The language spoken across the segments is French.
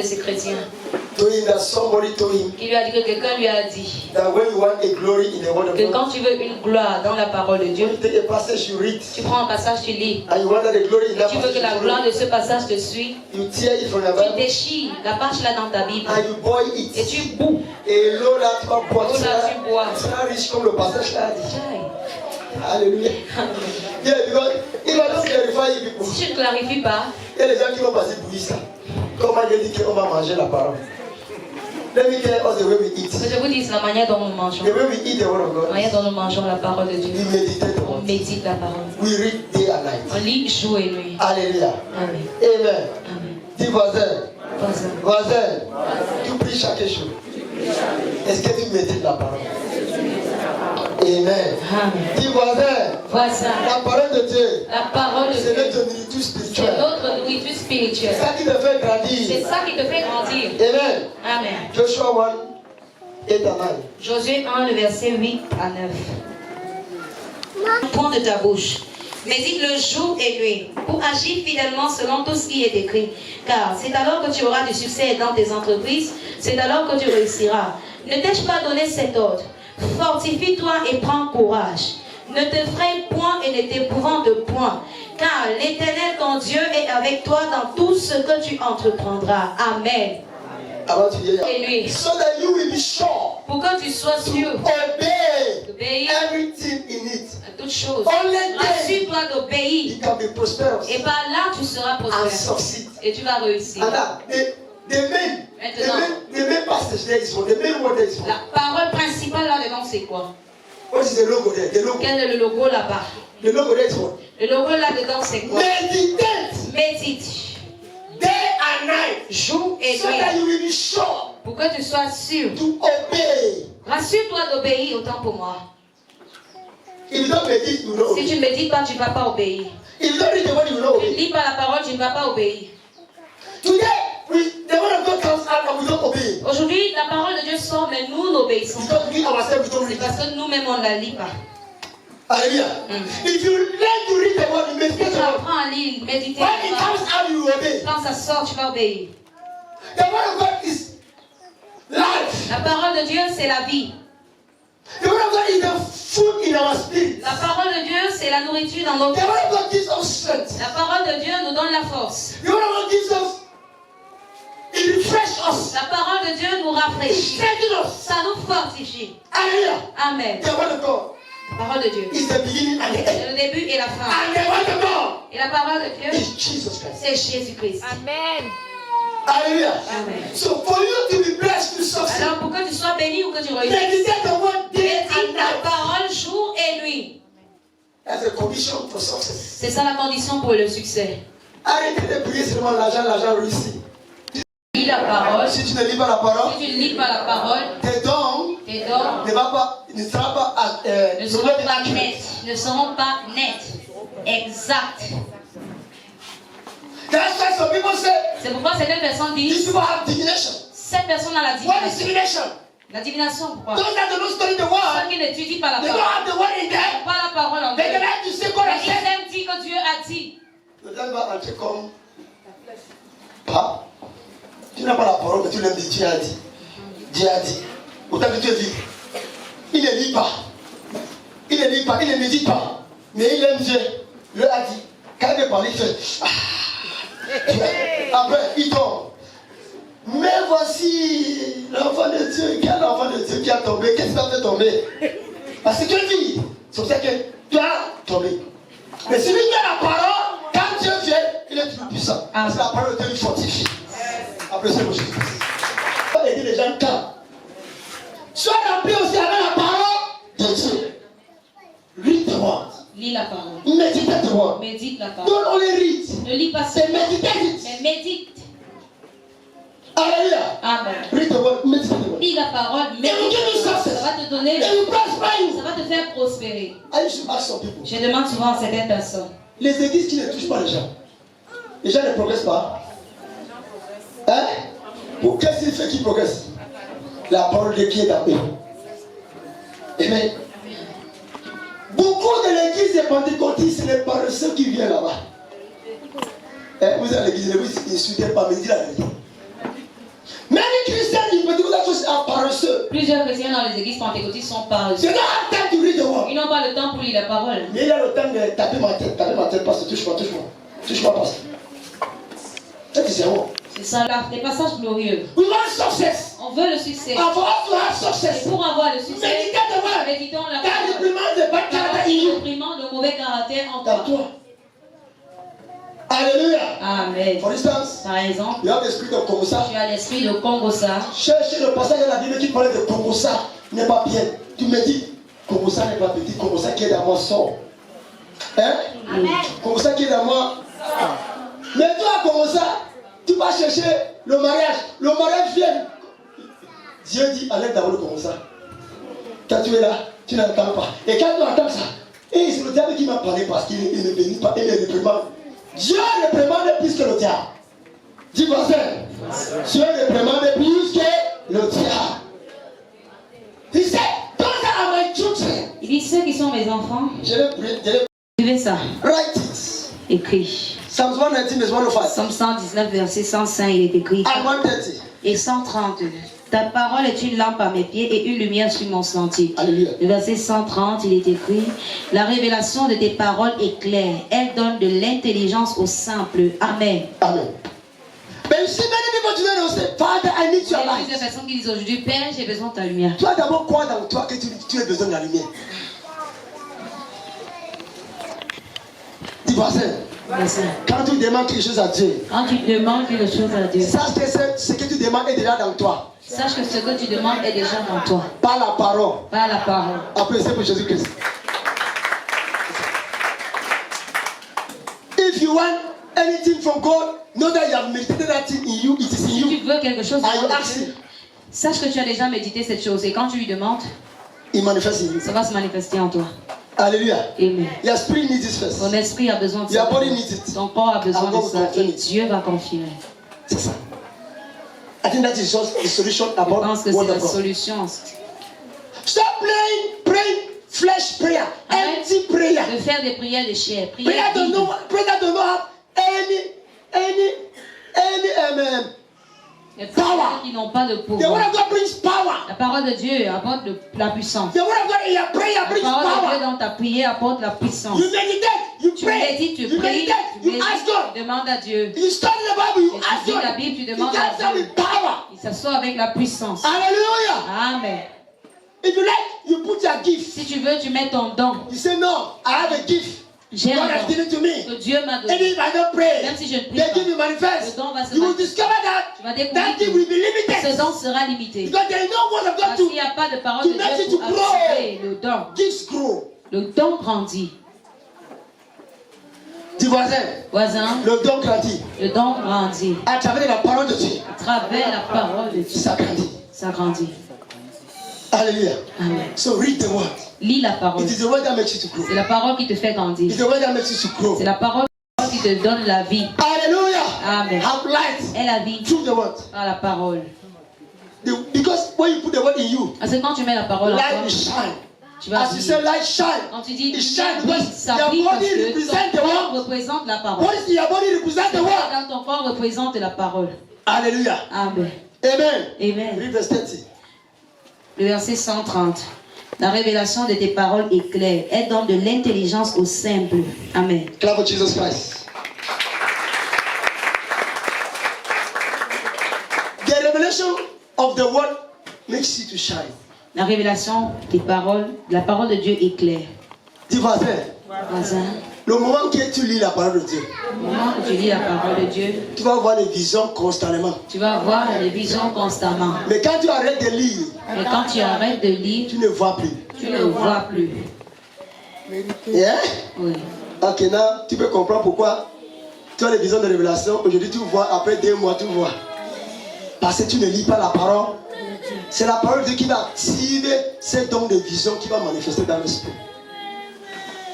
de ces chrétiens. Told that somebody told him Il lui a dit que quelqu'un lui a dit that when you want a glory in the word of que God, quand tu veux une gloire dans la parole de Dieu, you take a passage you read, tu prends un passage, tu lis. and you want that the glory in that Tu veux passage que la gloire de ce passage te suive. you tear it from your Tu Bible, déchires la page là dans ta Bible and you boil et it. tu boues. Et l'eau là, tu vas boire. L'eau là, tu bois. Tu seras riche comme le passage là dit. Aïe. Alléluia. Yeah, because if I don't clarify it, people, Si je ne clarifie pas, il y a des gens qui vont passer pour ça. Comment il dit qu'on va manger la parole? Let me tell us the way we eat. que je vous dise la manière dont nous mangeons. The way we eat the word of La God. manière dont nous mangeons la parole de Dieu. We meditate On on it. médite la parole. We read day and night. On lit jour et nuit. Alléluia. Amen. Amen. Amen. Dis voisin. Voisin. Voisin. Tu pries chaque jour. Est-ce que tu médites la parole? Amen. Amen. Dis voisin. Voisin. La parole de Dieu. La parole de C'est Dieu. notre nourriture C'est spirituelle. notre nourriture spirituelle. C'est ça qui te fait C'est grandir. ça qui te fait grandir. Amen. Amen. Joshua 1, 8 and 9. Josué 1, le verset 8 à 9. Point de ta bouche. Médite le jour et nuit pour agir fidèlement selon tout ce qui est écrit. Car c'est alors que tu auras du succès dans tes entreprises, c'est alors que tu réussiras. Ne t'ai-je pas donné cet ordre? Fortifie-toi et prends courage. Ne t'effraie point et ne t'épouvante point, car l'Éternel ton Dieu est avec toi dans tout ce que tu entreprendras. Amen. Avant tu dis, Et lui, so that you will be sure pour que tu sois to sûr obey d'obéir everything in it. à toutes choses. Only then Rassure-toi d'obéir. you can be prosperous Et par là, tu seras and prospère. succeed. Et tu vas réussir. And now, the main passage there is for the main word there is for. La parole principale là-dedans, c'est quoi? What is the logo there? The logo. Quel est le logo là-bas? The logo there is for. Le logo là-dedans, c'est quoi? Meditate Médite. day and night. Jour et So that nuit. you will be sure Pour que tu sois sûr. to obey. Rassure-toi d'obéir autant pour moi. If you don't meditate, you know. Si tu ne médites pas, tu ne vas pas obéir. If you don't read the word, you know. Tu ne lis pas la parole, tu ne vas pas obéir. Today, the word of God comes out and we don't obey. Aujourd'hui, la parole de Dieu sort, mais nous n'obéissons pas. Because we ourselves we don't C'est read parce it. que nous-mêmes, on ne la lit pas. Hallelujah. If you learn to read the word, you Tu meditate the word. apprends à lire, méditer. When it comes out, you obey. Quand ça sort, tu vas obéir. The word of God is life. La parole de Dieu, c'est la vie. The word of God is the food in our spirit. La parole de Dieu, c'est la nourriture dans notre The vie. word of God gives us strength. La parole de Dieu nous donne la force. The word of God gives us, it refreshes us. La parole de Dieu nous It rafraîchit. strengthens us. Ça nous fortifie. Hallelujah. Amen. The word of God La parole de Dieu. is the beginning and the end. C'est le début et la fin. And the word of God Et la parole de Dieu, is Jesus Christ. c'est Jésus-Christ. Amen. Hallelujah. Amen. So for you to be blessed to succeed, Alors pour que tu sois béni ou que tu réussisses, meditate the word day médite and la night. parole jour et nuit. That's a condition for success. C'est ça la condition pour le succès. Arrêtez de prier seulement l'argent réussit. Lis la parole. Si tu ne lis pas la parole, Si tu ne lis pas la parole, tes dons tes dons ne seront pas ne seront pas nets. Ne seront pas nets. Exact. That's why some people say, C'est pourquoi certaines personnes these disent, people have divination. cette personne a la What is divination. divination? La divination, pourquoi? Those that don't study the Ceux word, qui n'étudient pas la they don't parole, have the word in them. pas la parole en They Dieu. can like to say God Mais has ils said. aiment dire que Dieu a dit. Peut-être va entrer comme pas. Tu n'as pas la parole, mais tu l'aimes dire Dieu a dit. Dieu a dit. Autant que Dieu dit. Il ne lit pas. Il ne lit pas, il ne médite pas. Mais il aime Dieu. Il a dit. Quand il parle, il fait. Après, il tombe. Mais voici l'enfant de Dieu. Quel enfant de Dieu qui a tombé? Qu'est-ce qui t'a fait tomber? Parce que Dieu dit. C'est pour ça que tu as tombé. Mais celui qui a la parole, quand Dieu vient, il est toujours puissant. Parce que la parole de Dieu lui fortifie. Après c'est mon Jésus. Il faut aider les gens quand. Sois rempli aussi avec la parole de Dieu. Read the word. Lis la parole. Meditate the word. Médite la parole. Don't only read. Ne lis pas C'est seulement, meditate it. mais médite. Hallelujah. Amen. Read the word. Meditate the word. Lis la parole, It will give you médite. Ça success. va te donner, It will prosper you. ça va te faire prospérer. I used to ask some people. Je demande souvent à certaines personnes, Les églises qui ne touchent pas les gens ne progressent pas. Hein? Pour qu'est-ce qu'il fait qui progresse? La parole de qui est dans eux. Amen. Beaucoup de l'église des pentecôtistes, c'est les paresseux qui viennent là-bas. Vous êtes à l'église, ne vous insultez pas, mais dites la vérité. Many Christians in Pentecostal churches are paresseux. Plusieurs chrétiens dans les églises pentecôtistes sont paresseux. They don't have time to read the word. Ils n'ont pas le temps pour lire la parole. Mais il y a le temps de taper ma tête, pasteur, touche-moi, pasteur. C'est zéro. C'est ça, là, des passages glorieux. We want success. On veut le succès. And for us to have success, Et pour avoir le succès, méditez the word. méditons la That parole. reprimands the bad character in you. Réprimant le mauvais caractère en Dans toi. toi. Alléluia. Amen. For instance, Par exemple, you have the spirit of Komosa. tu as l'esprit de Kongosa. Cherchez le passage de la Bible qui parle de Komosa n'est pas bien. Tu me dis, Komosa n'est pas petit, Komosa qui est dans moi sort. Hein? Amen. Komosa qui est dans moi. Mais toi, Komosa, tu vas chercher le mariage. Le mariage vient. Dieu dit, enlève d'abord le Komosa. Quand tu es là, tu n'entends pas. Et quand tu entends ça, et c'est le diable qui m'a parlé parce qu'il ne bénit pas et il réprimande. Dieu réprimande plus que le diable. Dis voisin, Dieu réprimande plus que le diable. Il dit, those are my children. Il dit ceux qui sont mes enfants, Je l'ai suivez ça. write it. Écrit. Psalms 119 verse 105. Somme 119, verset 105, il est écrit. And 130. Et 130. Ta parole est une lampe à mes pieds et une lumière sur mon sentier. Alléluia. Le verset 130, il est écrit. La révélation de tes paroles est claire. Elle donne de l'intelligence aux simples. Amen. Amen. Mais you see, many people today don't say, Father, I need Il y your a plusieurs light. personnes qui disent aujourd'hui, Père, j'ai besoin de ta lumière. Tu as d'abord quoi dans toi que tu as besoin de la lumière? Dis voisin, Voisin. quand tu demandes quelque chose à Dieu, Quand tu demandes quelque chose à Dieu, sache que ce que tu demandes est déjà dans toi. sache que ce que tu demandes est déjà dans toi. Par la parole. Pas la parole. Après, c'est pour Jésus-Christ. If you want anything from God, know that you have meditated that thing in you, it is in Si you. tu veux quelque chose And you de ask Dieu, him, sache que tu as déjà médité cette chose. Et quand tu lui demandes, il manifeste in you. ça va se manifester en toi. Alléluia. Amen. Your spirit needs this first. Ton esprit a besoin de Your ça. body needs it. Ton corps a besoin And de God will ça. confirm Et it. Dieu va confirmer. C'est ça. I think that is just the solution Je about pense que what c'est la of God. solution. Stop praying flesh prayer, Arrête empty prayer. de faire des prières de chair. Prayer Prières does vides. not have any Les power. prières qui n'ont pas de The word pouvoir. of God brings power. La parole de Dieu apporte la puissance. The word of God in your prayer La brings parole de Dieu power. dans ta prière apporte la puissance. You meditate, you Tu pray, médites, tu you pries, meditate, tu you ask médites, God. tu demandes à Dieu. You study the Bible, you Et ask tu lis God. la Bible, tu You demandes get à Dieu. with power. Il s'assoit avec la puissance. Hallelujah. Amen. If you like, you put your gift. Si tu veux, tu mets ton don. You say, no, I have a gift. J'ai God un has don given to me. que Dieu m'a And donné. if I don't pray, Même si je ne prie the pas, gift will manifest. le don va se You will manifester. discover Tu vas that découvrir gift will be que ce limited. don sera limité. Because there is no word of God Parce qu'il n'y to a pas de parole to de make Dieu it pour to grow. activer le don. gifts grow. Le don grandit. Dis voisin, Voisin, le don grandit. le don grandit. À travers la parole de Dieu, À travers la parole de Dieu, ça grandit. ça grandit. Hallelujah. Amen. So read the word. Lis la parole. It is the word that makes you to grow. C'est la parole qui te fait It's grandir. the word that makes you to grow. C'est la parole qui te donne la vie. Hallelujah. Amen. Have light Et la vie through the word. par la parole. Because when you put the word in you, Parce que quand tu mets la parole en light toi, will shine. tu vas As you briller. say light shine, Quand tu dis it shine oui, because ça your brille parce body que represents the ton corps word. représente la parole. What is your body represent the word? Quand ton corps représente la parole. Hallelujah. Amen. Amen. Amen. Read verse 30. Le verset 130. La révélation de tes paroles est claire. Elle donne de l'intelligence aux simples. Amen. Clap for Jesus Christ. The revelation of the word makes you to shine. La révélation des paroles, la parole de Dieu est claire. Dis voisin, Voisin, le moment que tu lis la parole de Dieu, au moment où tu lis la parole de Dieu, tu vas avoir les visions constamment. tu vas avoir les visions constamment. Mais quand tu arrêtes de lire, Mais quand tu arrêtes de lire, tu ne vois plus. tu ne vois plus. Yeah? Oui. Ok, now, tu peux comprendre pourquoi tu as les visions de révélation. Aujourd'hui, tu vois, après 2 mois, tu vois. Parce que tu ne lis pas la parole. C'est la parole de Dieu qui va activer ces dons de vision qui va manifester dans l'esprit.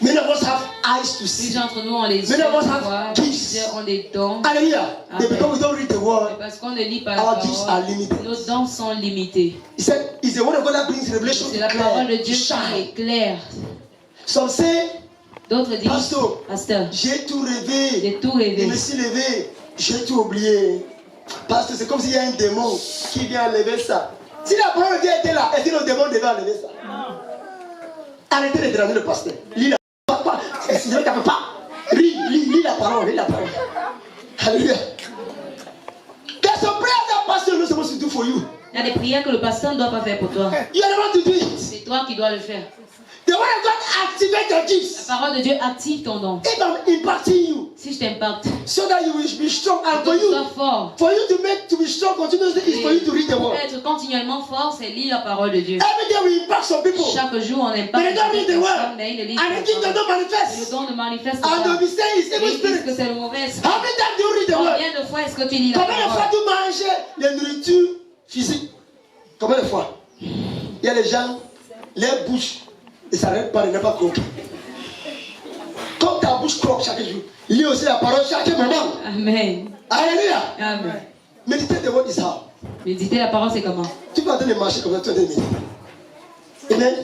Many of us have eyes to see. Plusieurs d'entre nous ont les yeux Many of us pour have voir, gifts. plusieurs ont des dons. Hallelujah. Amen. Because we don't read the Mais word. parce qu'on ne lit pas la Our gifts are parole, limited. nos dons sont limités. He said, it's the word of God that brings revelation C'est la parole de to Dieu qui shine. est claire. Some say, D'autres disent, Pasteur, Pasteur, j'ai tout rêvé. j'ai tout Je rêvé. me suis levé, j'ai tout oublié. Parce que c'est comme s'il y a un démon qui vient enlever ça. Si la parole de Dieu était là, est-ce que le démon devait enlever ça? Arrêtez de déranger le pasteur. Lis la parole. Si ne t'appelle pas, lis la parole, lis la parole. Alléluia. There's some prayers that pastor is not supposed to do for you. Il y a des prières que le pasteur ne doit pas faire pour toi. You are the one to do it. C'est toi qui dois le faire. The word of God activates your La gifts. parole de Dieu active ton don. If I'm impacting you, Si je t'impacte, so that you will be strong, and que tu sois fort. for you to be strong continuously is for you to read the Pour word. être continuellement fort, c'est lire la parole de Dieu. Every day we impact some people. Chaque jour, on impacte But they don't read the des word. personnes, mais ils ne lisent And pas the gift la does not parole. Et le manifest. don ne manifeste And they'll pas. be saying it's Et evil ils disent que spirit. c'est le mauvais esprit. How many times do you read the word? Combien de fois est-ce que tu lis la Combien de fois parole? tu manges les nourritures physiques? Combien de fois? Il y a des gens, leur bouche ne s'arrête pas de ne pas croquer. Comme ta bouche croque chaque jour, lis aussi la parole chaque moment. Amen. Alléluia. Amen. Méditer the word is how. Méditer la parole, c'est comment? Tu peux en train de marcher comme ça, tu es en train de méditer. Amen.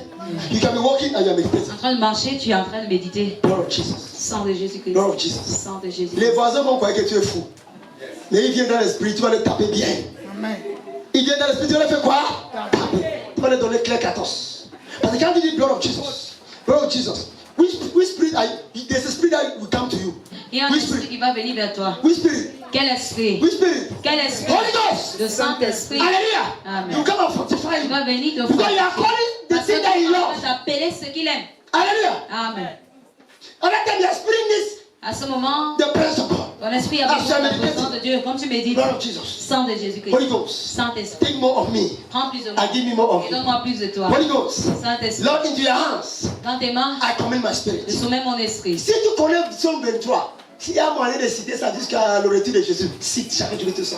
You can be walking and you are meditating. En train de marcher, tu es en train de méditer. Blood of Jesus. Sang de Jésus-Christ. Blood of Jesus. Sang de Jésus. Les voisins vont croire que tu es fou. Mais ils viennent dans l'esprit, tu vas les taper bien. Amen. Ils viennent dans l'esprit, tu vas les faire quoi? Taper. Tu vas les donner clair 14. Parce que quand tu dis blood of Jesus, which spirit are you? There's a spirit that will come to you. Il y a un Which esprit spirit? qui va venir vers toi. Which spirit? Quel esprit? Which spirit? Quel esprit? Holy Ghost. Le Saint-Esprit. Hallelujah. Amen. You come and fortify Il you. va venir te Because you are calling the Parce que thing that tu he vas loves. t'appeler ce qu'il aime. Hallelujah. Amen. And that time your spirit needs À ce moment, the presence of God. ton esprit a besoin de la présence de Dieu. Comme tu médites, Blood of Jesus. sang de Jésus-Christ. Holy Ghost. Saint-Esprit. Take more of me. Prends plus de moi. And give me more of Et you. donne-moi plus de toi. Holy Ghost. Saint-Esprit. Lord, into your hands, Dans tes mains, I commend my spirit. je soumets mon esprit. Si tu connais Psaume 23, s'il y a moyen de citer ça jusqu'à le retour de Jésus, cite chaque jour tout ça.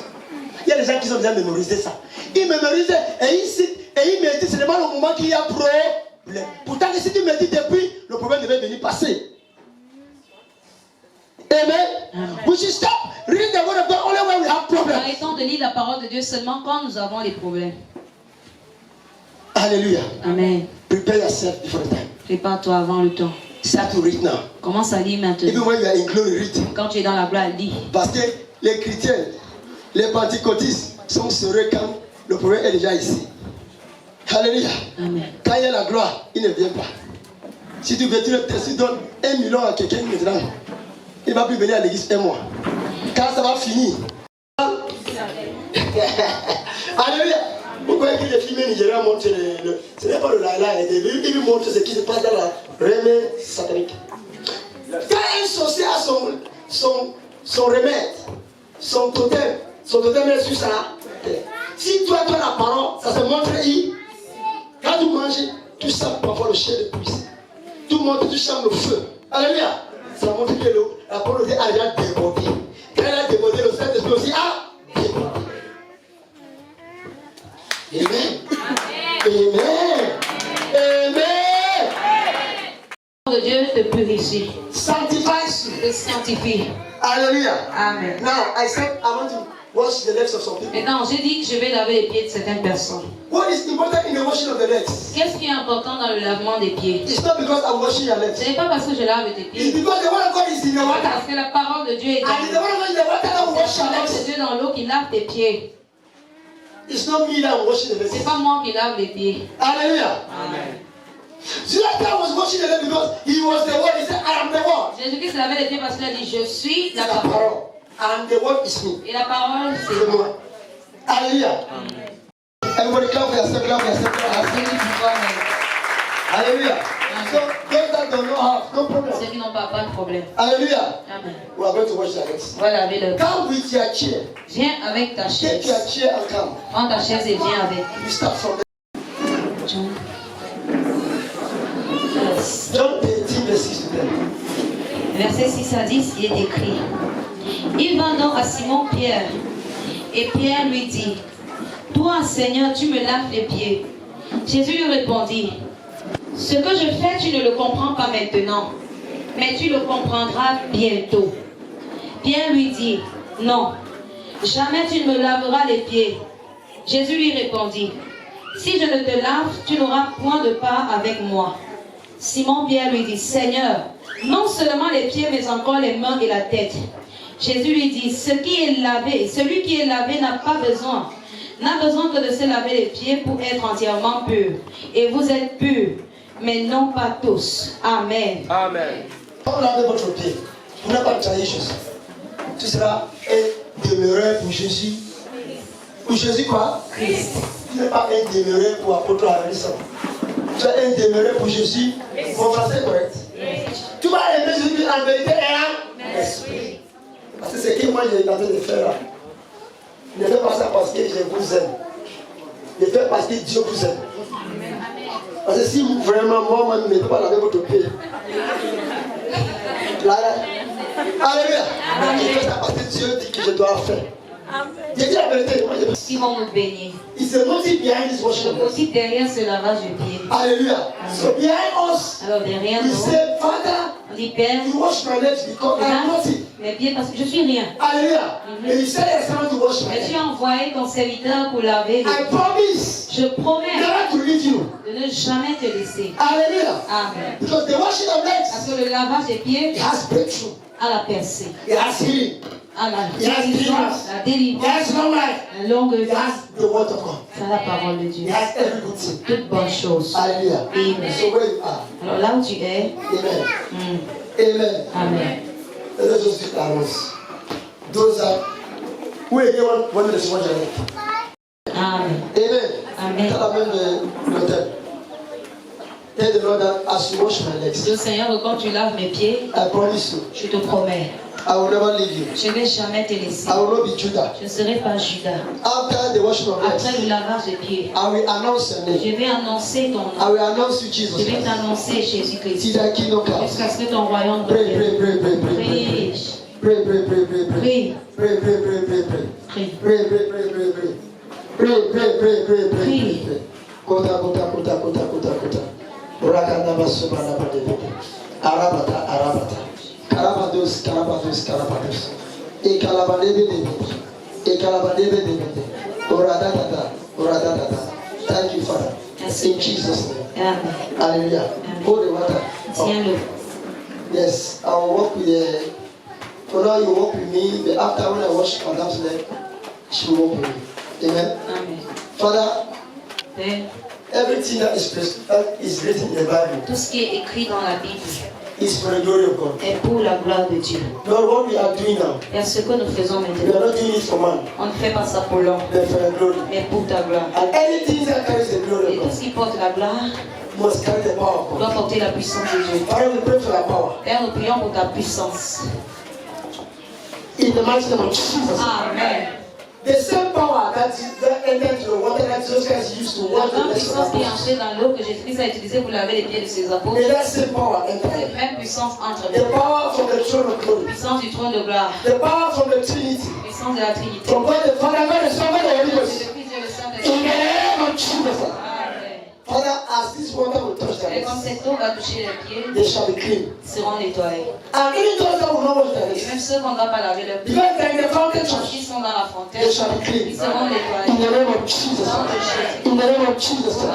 Il y a des gens qui ont déjà mémorisé ça. Ils mémorisent et ils citent et ils méditent seulement au moment qu'il y a problème. Pourtant, si tu médites depuis, le problème devait venir passer. Amen. We should stop reading the word of God only when we have problems. Arrêtons de lire la parole de Dieu seulement quand nous avons les problèmes. Hallelujah. Amen. Prepare yourself before the time. Prépare-toi avant le temps. Start to read now. Commence à lire Even maintenant. when you are in glory, read. Quand tu es dans la gloire, lis. Parce que les chrétiens, les pentecôtistes sont sereins quand le problème est déjà ici. Alléluia. Amen. Quand il y a la gloire, il ne vient pas. Si tu veux, tu donnes 1 million à quelqu'un maintenant, il ne va plus venir à l'église un mois. Quand ça va finir. Alléluia. Pourquoi est-ce que les films nigériens montrent ce n'est pas le laïla, ils lui montrent ce qui se passe dans la remède satanique. Quand un sorcier a son remède, son totem est sur ça. Si toi tu as la parole, ça se montre ici. Quand tu manges, tu sens parfois le chien de puissance. Tu montes, tu sens le feu. Alléluia. Ça montre que la parole de Dieu a déjà débordé. Quand elle a débordé, le Saint-Esprit aussi a débordé. Amen. Amen. Amen. De Dieu te purifie, Sanctifies you. te sanctifie. Hallelujah. Amen. Now, I said I want to wash the legs of some people. Maintenant, j'ai dit que je vais laver les pieds de certaines personnes. What is important in the washing of the legs? Qu'est-ce qui est important dans le lavement des pieds? It's not because I'm washing your legs. Ce n'est pas parce que je lave tes It's pieds. because the word of God is in your water. Parce que la parole de Dieu est dans And it's the word of God in the water that wash C'est your la parole de legs. Dieu dans l'eau qui lave tes pieds. It's not me that I'm washing the C'est legs. pas moi qui lave les pieds. Hallelujah. Amen. So that guy was washing the legs because he was the word. He said, I am the word. Jésus-Christ lavait les pieds parce qu'il a dit, je suis la La parole. parole. And the word is me. Et la parole, C'est c'est moi. moi. Hallelujah. Everybody clap for yourself, clap for yourself, clap for Celui yourself. qui voit, Hallelujah. So those that don't know have no problem. ceux qui n'ont pas de problème. Hallelujah. Amen. We are going to wash their legs. On va laver le pied. Come with your chair. Viens avec ta Take your chaise. chair and come. Prends ta chaise et viens avec. We start from John. John 18, verse 6 to 10. Verset 6 à 10, il est écrit. Il vint donc à Simon-Pierre, et Pierre lui dit, toi, Seigneur, tu me laves les pieds. Jésus lui répondit, ce que je fais, tu ne le comprends pas maintenant, mais tu le comprendras bientôt. Pierre lui dit, non, jamais tu ne me laveras les pieds. Jésus lui répondit, si je ne te lave, tu n'auras point de part avec moi. Simon-Pierre lui dit, Seigneur, non seulement les pieds, mais encore les mains et la tête. Jésus lui dit, celui qui est lavé n'a besoin que de se laver les pieds pour être entièrement pur. Et vous êtes purs, mais non pas tous. Amen. Amen. Quand vous lavez votre pied, vous n'avez pas trahir Jésus. Tu seras un demeureur pour Jésus. Pour Jésus quoi? Christ. Tu n'es pas un demeureur pour apôtre Harrison. Tu es un demeureur pour Jésus. Mon français est correct. Tu vas aimer Jésus en vérité et en esprit. Parce que c'est ce que moi j'ai tenté de faire là. Ne fais pas ça parce que je vous aime. Ne fais parce que Dieu vous aime. Parce que si vraiment moi je ne peux pas laver votre pied. Là, alléluia. Je fais ça parce que Dieu dit que je dois faire. Je dis la vérité. Ils vont nous bénir. Il se motive behind this Je worship. me motive derrière ce lavage de pieds. Alléluia. So behind us, Alors derrière we nous, say, Father, on dit Père, you wash my legs because I am nothing. mes pieds parce que je suis rien. Alléluia. And you send your son to wash my Et tu legs. as envoyé ton serviteur pour laver les I pieds. promise Je promets never to leave you. de ne jamais te laisser. Hallelujah. Amen. Because the washing of Parce legs, que le lavage des pieds it has breakthrough. a la percée, It has healing. a la Yes, guérison, la It délivrance, has long life. la longue It vie. has the word of God. C'est la parole de It Dieu. has every good thing. Toutes bonnes choses. Hallelujah. Amen. So where you are. Alors là où tu es, Amen. Amen. Amen. Let us just do that once. Those are who again want to see what you Amen. Amen. Amen. Tell them the l'autel. Tell the Lord that as you wash my legs, Dis au Seigneur que quand tu laves mes pieds, I promise you, je te promets, I will never leave you. je ne vais jamais te laisser. I will not be Judah. Je ne serai pas Judas. After the washing of Après legs, le lavage des pieds, I will announce your name. je vais annoncer ton I nom. will announce you, Jesus Je vais Christ. t'annoncer Jésus-Christ. See thy kingdom come. Jusqu'à ce que ton royaume Pray, revienne. pray, pray, pray, pray, pray, pray. Prie, Pray, pray, pray, pray, pray. prie, Pray, pray, pray, pray, pray. prie. Pray, pray, pray, pray, pray. Pray, pray, pray, pray, pray, Prie. pray. Kota, kota, kota, kota, kota, kota. Rakanda basuma na padebete. Arabata, arabata. Karabados, karabados, karabados. E kalabadebe debete. E kalabadebe debete. Oradadada, oradadada. Thank you, Father. Merci. In Jesus' name. Amen. Hallelujah. Hold the water. Tiens-le. Yes, I will walk with the. For now, you walk with me. But after when I wash Madam's leg, she will walk with me. Amen. Amen. Father, Père, everything that is written in the Bible tout ce qui est écrit dans la Bible is for the glory of God. est pour la gloire de Dieu. Lord, what we are doing now, Et ce que nous faisons we are maintenant, not doing it for man, on ne fait pas ça pour l'homme, but for the glory. mais pour ta gloire. And anything that carries the glory Et of tout God ce qui porte la gloire must carry the power of God. doit porter la puissance de Dieu. Father, we pray for the power. Père, nous prions pour ta puissance. In the mighty name of Jesus. Amen. The same power that entered into the water that Jesus Christ used to La wash the même legs of puissance the qui est apostles. entrée dans l'eau que Jésus-Christ a utilisée pour laver les pieds de ses apôtres, May that same power enter. cette même puissance entre The nous. power from the throne of glory. Puissance du trône de gloire, The power from the Trinity. puissance de la Trinité. From God the Father, God the Son, God the Holy Ghost. Jésus-Christ et le In Saint-Esprit. the name of Jesus. Amen. Father, as this water will touch their Et comme legs, cette eau va toucher les pieds, they shall be clean. ils seront nettoyés. And even those that will not wash their Et legs, même ceux qu'on ne va pas laver leurs pieds, because they are in the fountain parce church, qu'ils sont dans la fontaine, they shall be clean. ils seront In nettoyés. the name of Jesus. In the name of Jesus.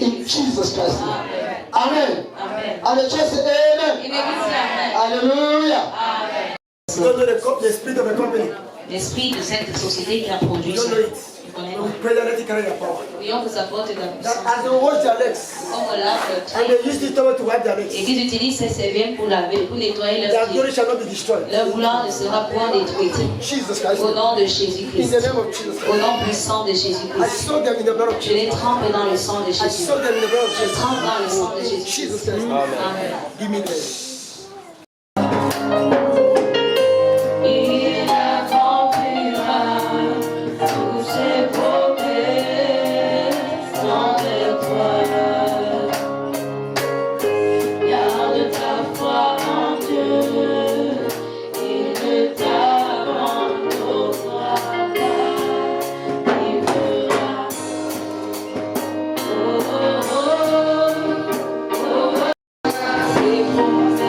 In Jesus Christ. Amen. Amen. Amen. And the church say Et amen. l'Église dit Amen. Hallelujah. Amen. You don't know the spirit of the company. L'esprit de cette société qui a produit You ça. don't know it. Tu connais We pas. pray that let it carry their power. Prions que ça porte de la That puissance. as they wash their legs, Comme on lave le and pied, they use this towel to wipe their et legs, qu'ils utilisent ces serviettes pour laver, pour nettoyer their leurs glory pieds. shall not be destroyed. Leur gloire ne sera point détruite. Jesus Christ. Au nom de In Jésus-Christ. the name of Jesus Au Christ. nom puissant de I Jésus-Christ. soak them in the blood of Je les Jesus. trempe dans le sang de I Jésus. soak them in the blood of Je Jesus. trempe dans le sang de Jesus Jésus-Christ. Christ. Amen. Give me the. Il accomplira tous ses promesses dans toi. Garde ta foi en Dieu, il ne t'abandonnera pas, il fera. Oh, oh, oh, oh, oh. Ses promesses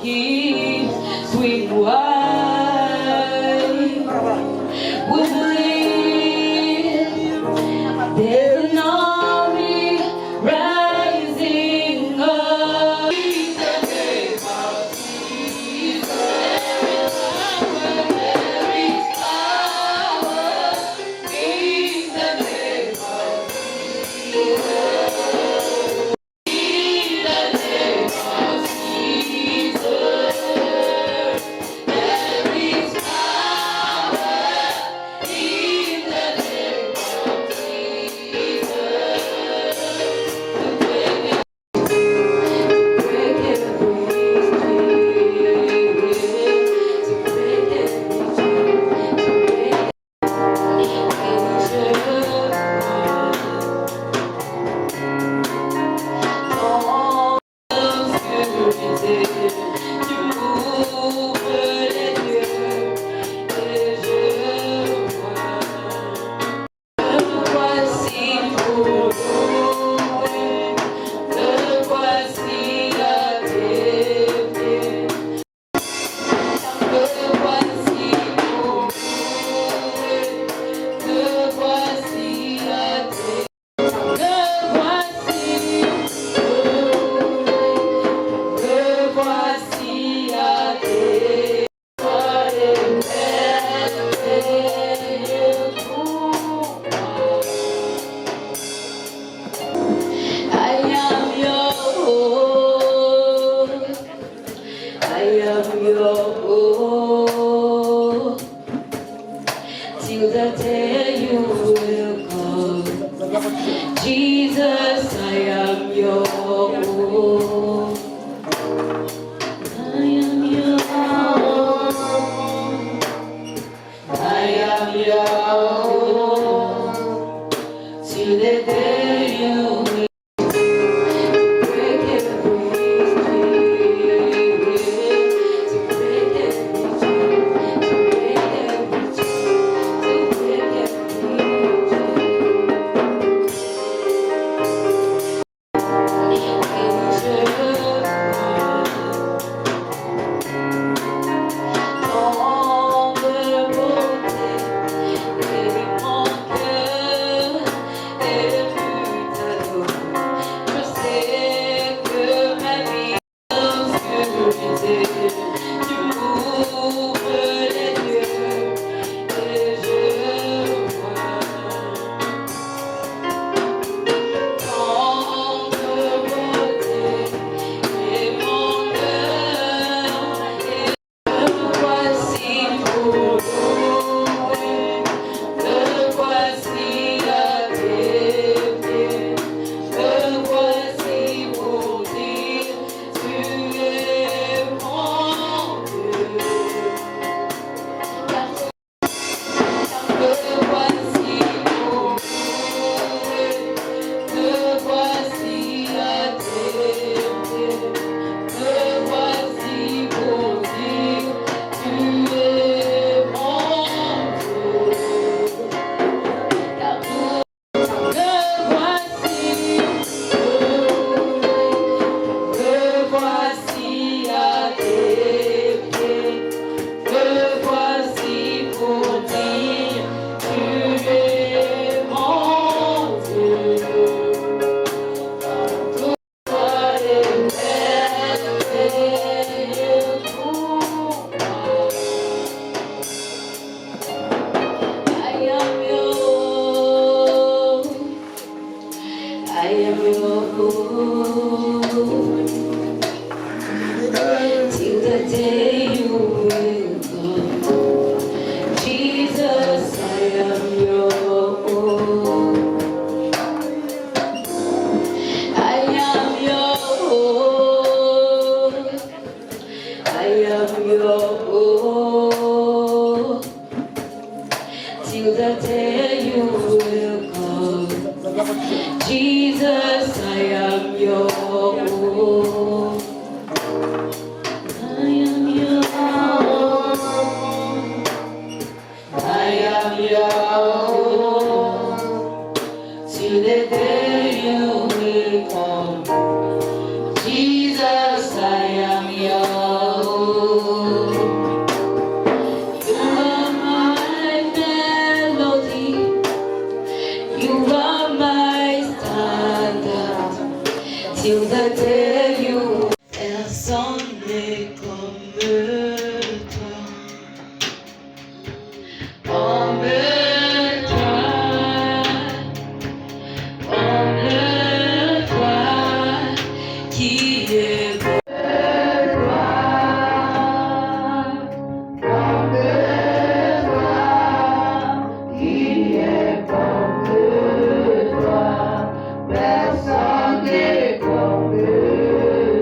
His sweet wine. We believe there's an army rising up. Till the day you will come, Jesus, I am your own. I am your own. I am your own. Till the day you will break every chain, to break every chain, to break every chain. Jesus, I am yours. est comme toi. Emmène-toi, emmène-toi, qui est comme toi. Emmène-toi, qui est comme toi. Personne n'est comme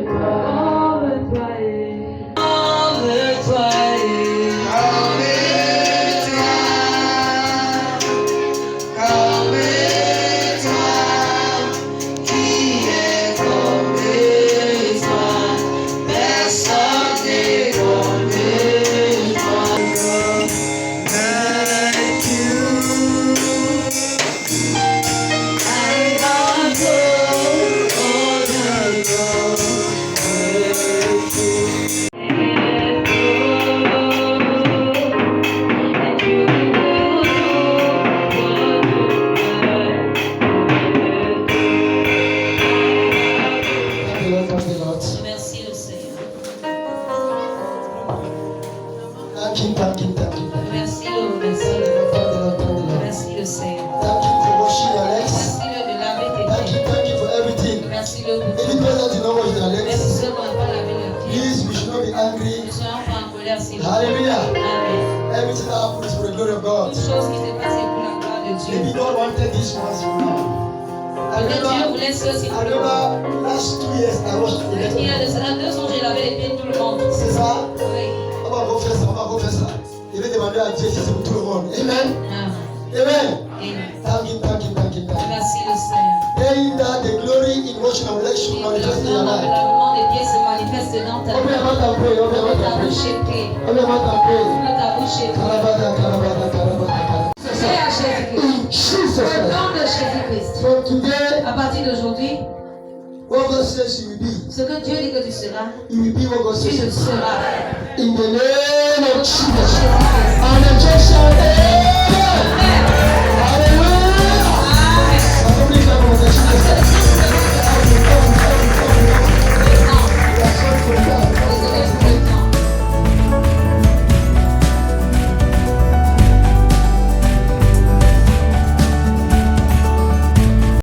toi. Emmène-toi, emmène-toi. Merci le Seigneur. Merci le Seigneur. Merci le de laver tes pieds. Merci le pour tout. Même si ceux qui n'ont pas lavé leurs pieds, Please, we should not be angry. ne soyons pas en colère, s'il vous plaît. Hallelujah. Amen. Everything that happens for the glory of God. Toute chose qui se passe est pour la gloire de Dieu. Maybe God wanted this once for now. I Peut-être Dieu remember, voulait ceci pour le monde. last 2 years I was Il y a de cela 2 ans, j'ai lavé les pieds de tout le monde. C'est ça? Oui. On va refaire ça, on va refaire ça. Je vais demander à Dieu si c'est pour tout le monde. Amen. Amen. Amen. Amen. Thank you. Merci le Seigneur. Praying that the glory in motion of life should Et manifest in le your life. lavement des pieds se manifeste dans ta Open your mouth and pray. Open your Ouvre mouth ta and pray. bouche et prie. Open your mouth and pray. Ouvre ta bouche et prie. Karabada. C'est à Jésus-Christ. In Jesus' Au name. nom de Jésus-Christ. From today, À partir d'aujourd'hui, what God says you will be. ce que Dieu dit que tu seras, You will be what God tu says you le will be. seras. In the name of Jesus. Jésus-Christ. And the church shall